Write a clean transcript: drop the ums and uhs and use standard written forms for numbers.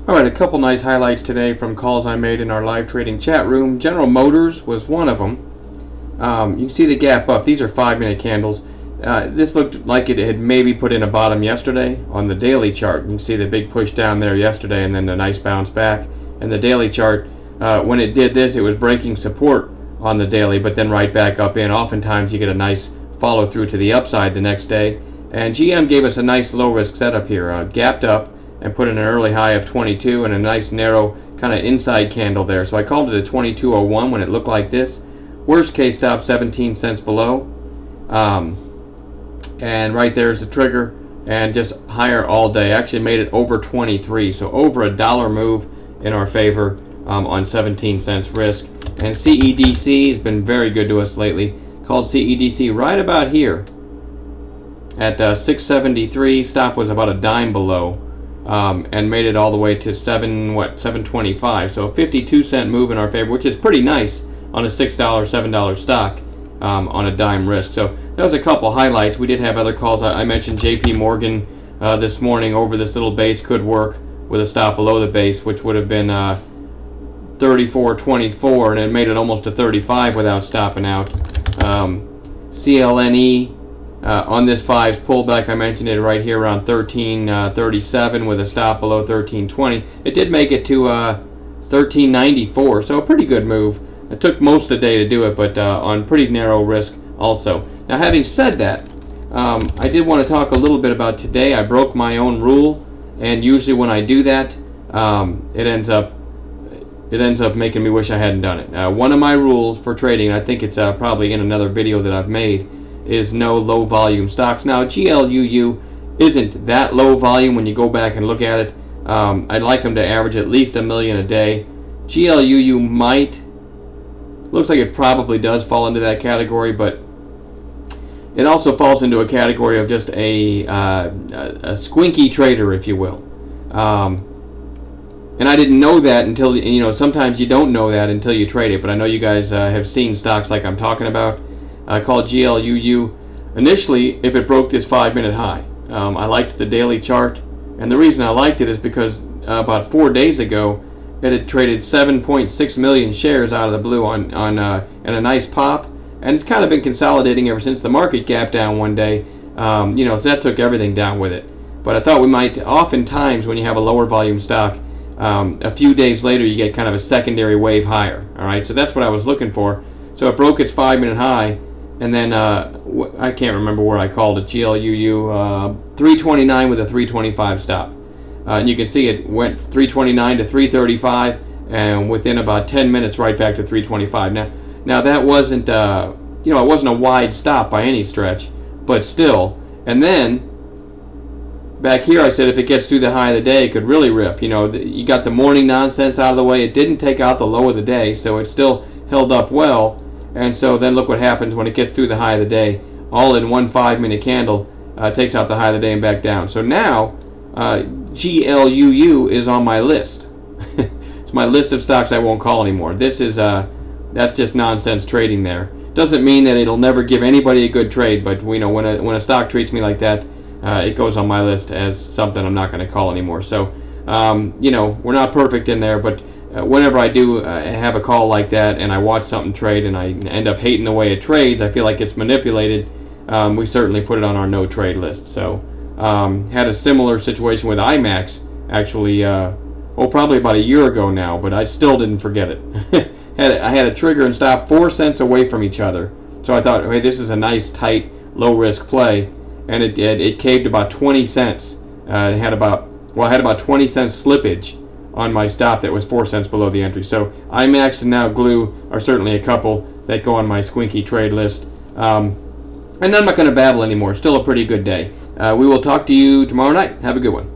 Alright, a couple nice highlights today from calls I made in our live trading chat room. General Motors was one of them. You can see the gap up. These are 5-minute candles. This looked like it had maybe put in a bottom yesterday on the daily chart. You can see the big push down there yesterday and then a nice bounce back. And the daily chart, when it did this, it was breaking support on the daily, but then right back up in. Oftentimes you get a nice follow through to the upside the next day. And GM gave us a nice low risk setup here. Gapped up and put in an early high of 22 and a nice narrow kind of inside candle there. So I called it a 22.01 when it looked like this. Worst case stop 17 cents below. And right there's the trigger, and just higher all day. Actually made it over 23, so over $1 move in our favor on 17 cents risk. And CEDC has been very good to us lately. Called CEDC right about here at 673. Stop was about a dime below. And made it all the way to 725. So a 52-cent move in our favor, which is pretty nice on a $6, $7 stock on a dime risk. So that was a couple highlights. We did have other calls. I mentioned JP Morgan this morning over this little base could work with a stop below the base, which would have been 34.24, and it made it almost to 35 without stopping out. CLNE on this 5's pullback, I mentioned it right here around 13.37 with a stop below 13.20. It did make it to 13.94, so a pretty good move. It took most of the day to do it, but on pretty narrow risk also. Now, having said that, I did want to talk a little bit about today. I broke my own rule, and usually when I do that, it ends up making me wish I hadn't done it. One of my rules for trading, I think it's probably in another video that I've made, is no low volume stocks. Now GLUU isn't that low volume when you go back and look at it. I'd like them to average at least 1 million a day. GLUU might, looks like it probably does fall into that category, but it also falls into a category of just a squinky trader, if you will. And I didn't know that until, sometimes you don't know that until you trade it, but I know you guys have seen stocks like I'm talking about. Called GLUU. Initially, if it broke this 5-minute high, I liked the daily chart, and the reason I liked it is because about 4 days ago, it had traded 7.6 million shares out of the blue on and a nice pop, and it's kind of been consolidating ever since. The market gapped down one day, so that took everything down with it. But I thought we might, oftentimes when you have a lower volume stock, a few days later you get kind of a secondary wave higher. All right, so that's what I was looking for. So it broke its 5-minute high. And then I can't remember where I called it, GLUU, 329 with a 325 stop. And you can see it went 329 to 335, and within about 10 minutes right back to 325. Now that wasn't, it wasn't a wide stop by any stretch, but still. And then back here I said if it gets through the high of the day, it could really rip. You got the morning nonsense out of the way. It didn't take out the low of the day, so it still held up well. And so then look what happens when it gets through the high of the day. All in one 5-minute candle takes out the high of the day and back down. So now GLUU is on my list. It's my list of stocks I won't call anymore. This is that's just nonsense trading there. Doesn't mean that it'll never give anybody a good trade, but when a stock treats me like that, it goes on my list as something I'm not going to call anymore. So we're not perfect in there, but whenever I do have a call like that and I watch something trade and I end up hating the way it trades, I feel like it's manipulated, we certainly put it on our no trade list. So had a similar situation with IMAX actually, probably about a year ago now, but I still didn't forget it. I had a trigger and stop 4 cents away from each other. So I thought, hey, this is a nice tight low risk play, and it caved about 20 cents. It had about 20 cents slippage on my stop that was 4 cents below the entry. So IMAX and now GLUU are certainly a couple that go on my squinky trade list. And I'm not going to babble anymore. Still a pretty good day. We will talk to you tomorrow night. Have a good one.